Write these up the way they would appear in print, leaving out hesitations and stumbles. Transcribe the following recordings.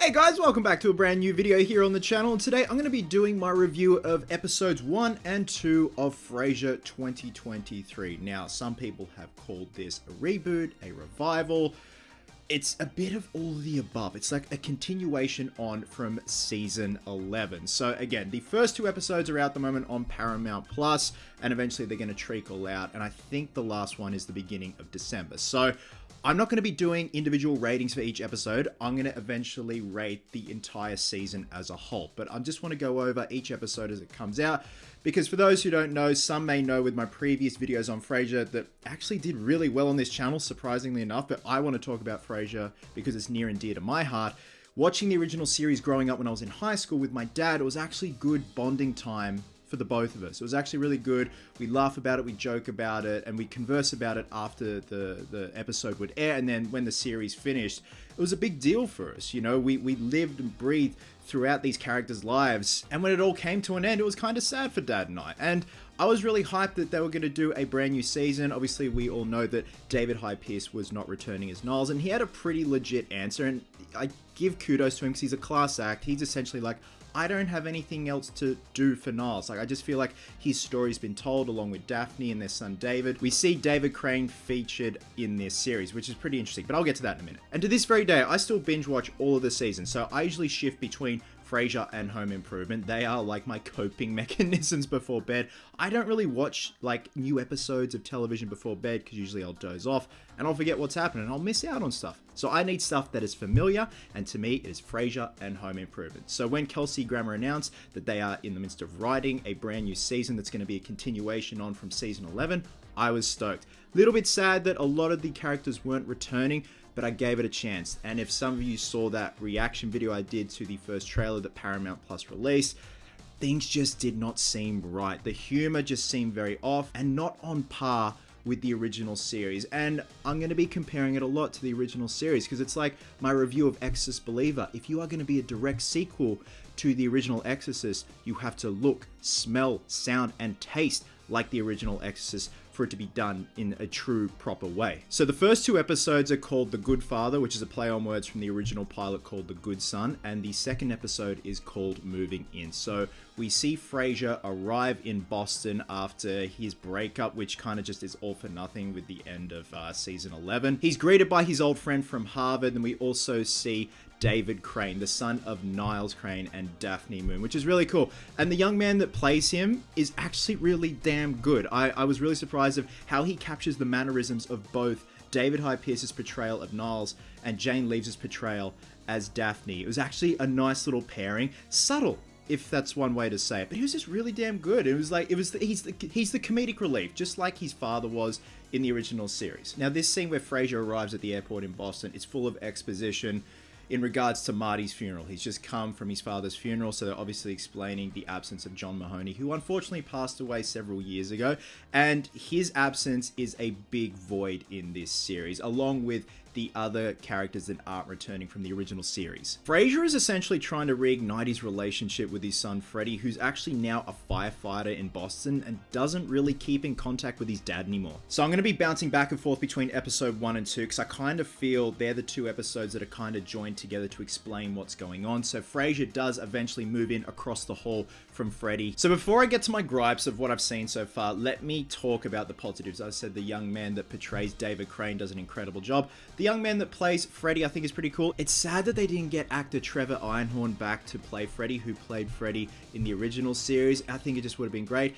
Hey guys, welcome back to a brand new video here on the channel, and today I'm going to be doing my review of episodes 1 and 2 of Frasier 2023. Now, some people have called this a reboot, a revival. It's a bit of all of the above. It's like a continuation on from season 11. So again, the first two episodes are out at the moment on Paramount Plus, and eventually they're going to trickle out, and I think the last one is the beginning of December. So I'm not going to be doing individual ratings for each episode. I'm going to eventually rate the entire season as a whole. But I just want to go over each episode as it comes out, because for those who don't know, some may know with my previous videos on Frasier that actually did really well on this channel, surprisingly enough. But I want to talk about Frasier because it's near and dear to my heart. Watching the original series growing up when I was in high school with my dad, it was actually good bonding time for the both of us. It was actually really good. We laugh about it, we joke about it, and we converse about it after the episode would air. And then when the series finished, it was a big deal for us. You know, we lived and breathed throughout these characters' lives. And when it all came to an end, it was kind of sad for Dad and I. And I was really hyped that they were going to do a brand new season. Obviously, we all know that David Hyde Pierce was not returning as Niles, and he had a pretty legit answer. And I give kudos to him because he's a class act. He's essentially like, I don't have anything else to do for Niles. Like, I just feel like his story's been told along with Daphne and their son David. We see David Crane featured in this series, which is pretty interesting, but I'll get to that in a minute. And to this very day, I still binge watch all of the seasons. So I usually shift between Frasier and Home Improvement. They are like my coping mechanisms before bed. I don't really watch like new episodes of television before bed because usually I'll doze off and I'll forget what's happening and I'll miss out on stuff. So I need stuff that is familiar, and to me it is Frasier and Home Improvement. So when Kelsey Grammer announced that they are in the midst of writing a brand new season that's going to be a continuation on from season 11, I was stoked. Little bit sad that a lot of the characters weren't returning, but I gave it a chance. And if some of you saw that reaction video I did to the first trailer that Paramount Plus released, things just did not seem right. The humor just seemed very off and not on par with the original series. And I'm going to be comparing it a lot to the original series because it's like my review of Exorcist Believer. If you are going to be a direct sequel to the original Exorcist, you have to look, smell, sound, and taste like the original Exorcist for it to be done in a true, proper way. So the first two episodes are called The Good Father, which is a play on words from the original pilot called The Good Son, and the second episode is called Moving In. So we see Frasier arrive in Boston after his breakup, which kind of just is all for nothing with the end of season 11. He's greeted by his old friend from Harvard, and we also see David Crane, the son of Niles Crane and Daphne Moon, which is really cool. And the young man that plays him is actually really damn good. I was really surprised of how he captures the mannerisms of both David Hyde Pierce's portrayal of Niles and Jane Leeves' portrayal as Daphne. It was actually a nice little pairing. Subtle, if that's one way to say it, but he was just really damn good. It was like, he's the comedic relief, just like his father was in the original series. Now, this scene where Frasier arrives at the airport in Boston is full of exposition in regards to Marty's funeral. He's just come from his father's funeral, so they're obviously explaining the absence of John Mahoney, who unfortunately passed away several years ago, and his absence is a big void in this series, along with the other characters that aren't returning from the original series. Frasier is essentially trying to reignite his relationship with his son Freddie, who's actually now a firefighter in Boston and doesn't really keep in contact with his dad anymore. So I'm going to be bouncing back and forth between episode 1 and 2 because I kind of feel they're the two episodes that are kind of joined together to explain what's going on. So Frasier does eventually move in across the hall from Freddie. So before I get to my gripes of what I've seen so far, let me talk about the positives. I said the young man that portrays David Crane does an incredible job. The young man that plays Freddie I think is pretty cool. It's sad that they didn't get actor Trevor Einhorn back to play Freddie, who played Freddie in the original series. I think it just would have been great.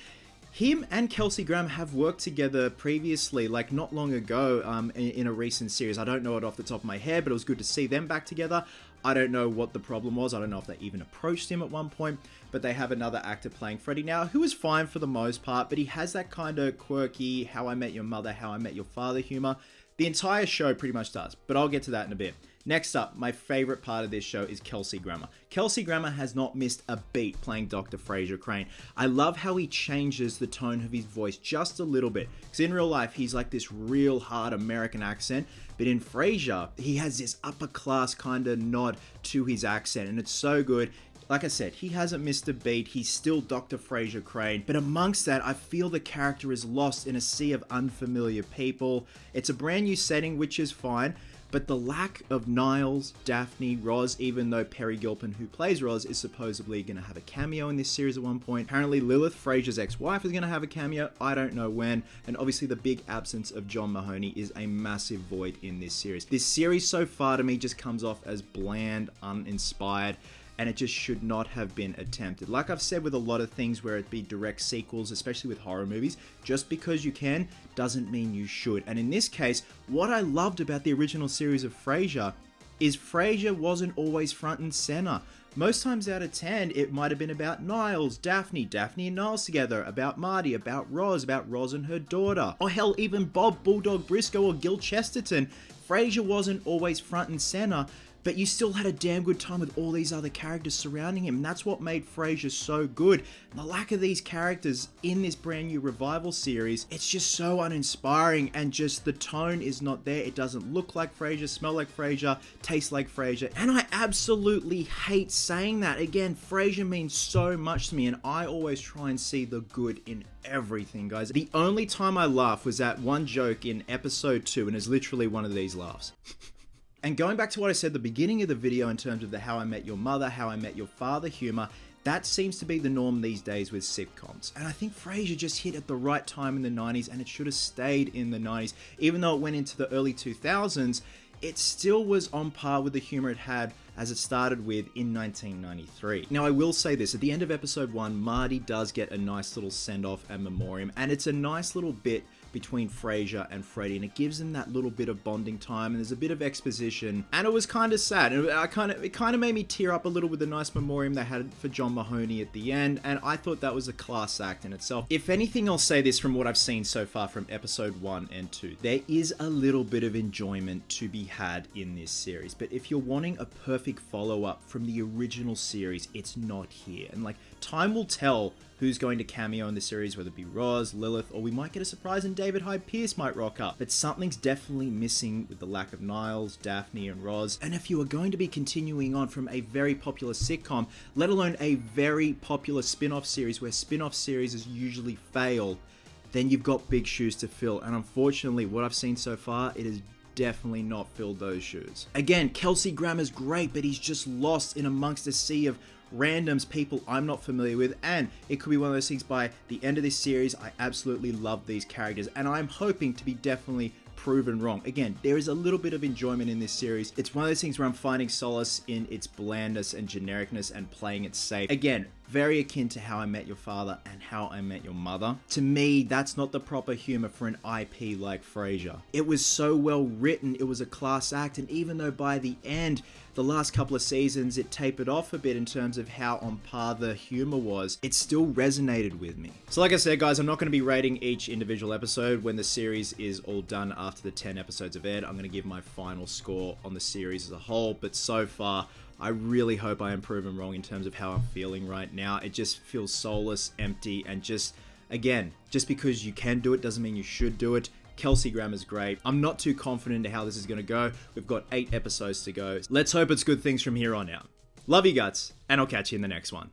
Him and Kelsey Grammer have worked together previously, like not long ago, in a recent series. I don't know it off the top of my head, but it was good to see them back together. I don't know what the problem was. I don't know if they even approached him at one point, but they have another actor playing Freddie now, who is fine for the most part, but he has that kind of quirky How I Met Your Mother, How I Met Your Father humor. The entire show pretty much does, but I'll get to that in a bit. Next up, my favorite part of this show is Kelsey Grammer. Kelsey Grammer has not missed a beat playing Dr. Frasier Crane. I love how he changes the tone of his voice just a little bit, because in real life, he's like this real hard American accent, but in Frasier, he has this upper class kind of nod to his accent, and it's so good. Like I said, he hasn't missed a beat. He's still Dr. Frasier Crane. But amongst that, I feel the character is lost in a sea of unfamiliar people. It's a brand new setting, which is fine. But the lack of Niles, Daphne, Roz, even though Peri Gilpin, who plays Roz, is supposedly going to have a cameo in this series at one point. Apparently Lilith, Frasier's ex-wife, is going to have a cameo. I don't know when. And obviously the big absence of John Mahoney is a massive void in this series. This series so far to me just comes off as bland, uninspired, and it just should not have been attempted. Like I've said with a lot of things where it be direct sequels, especially with horror movies, just because you can doesn't mean you should. And in this case, what I loved about the original series of Frasier is Frasier wasn't always front and center. Most times out of 10, it might have been about Niles, Daphne and Niles together, about Marty, about Roz and her daughter, or hell, even Bob Bulldog Briscoe or Gil Chesterton. Frasier wasn't always front and center, but you still had a damn good time with all these other characters surrounding him. And that's what made Frasier so good. And the lack of these characters in this brand new revival series, it's just so uninspiring, and just the tone is not there. It doesn't look like Frasier, smell like Frasier, taste like Frasier. And I absolutely hate saying that. Again, Frasier means so much to me, and I always try and see the good in everything, guys. The only time I laughed was at one joke in episode 2, and it's literally one of these laughs. And going back to what I said at the beginning of the video in terms of the How I Met Your Mother, How I Met Your Father humor, that seems to be the norm these days with sitcoms. And I think Frasier just hit at the right time in the 90s, and it should have stayed in the 90s. Even though it went into the early 2000s, it still was on par with the humor it had as it started with in 1993. Now I will say this, at the end of episode 1, Marty does get a nice little send-off and memoriam, and it's a nice little bit between Frasier and Freddie, and it gives them that little bit of bonding time, and there's a bit of exposition, and it was kind of sad, and it kind of made me tear up a little with the nice memoriam they had for John Mahoney at the end, and I thought that was a class act in itself. If anything, I'll say this from what I've seen so far from episode 1 and 2, there is a little bit of enjoyment to be had in this series, but if you're wanting a perfect follow-up from the original series, it's not here, and like, time will tell who's going to cameo in the series, whether it be Roz, Lilith, or we might get a surprise and David Hyde Pierce might rock up. But something's definitely missing with the lack of Niles, Daphne, and Roz. And if you are going to be continuing on from a very popular sitcom, let alone a very popular spin-off series where spin-off series usually fail, then you've got big shoes to fill. And unfortunately, what I've seen so far, it has definitely not filled those shoes. Again, Kelsey Grammer's great, but he's just lost in amongst a sea of randoms, people I'm not familiar with, and it could be one of those things by the end of this series, I absolutely love these characters, and I'm hoping to be definitely proven wrong. Again, there is a little bit of enjoyment in this series. It's one of those things where I'm finding solace in its blandness and genericness and playing it safe. Again, very akin to How I Met Your Father and How I Met Your Mother. To me, that's not the proper humor for an IP like Frasier. It was so well written, it was a class act, and even though by the end, the last couple of seasons, it tapered off a bit in terms of how on par the humor was, it still resonated with me. So like I said, guys, I'm not going to be rating each individual episode. When the series is all done after the 10 episodes have aired, I'm going to give my final score on the series as a whole, but so far, I really hope I am proven wrong in terms of how I'm feeling right now. It just feels soulless, empty, and just, again, just because you can do it doesn't mean you should do it. Kelsey Grammer's great. I'm not too confident in how this is going to go. We've got 8 episodes to go. Let's hope it's good things from here on out. Love you guts, and I'll catch you in the next one.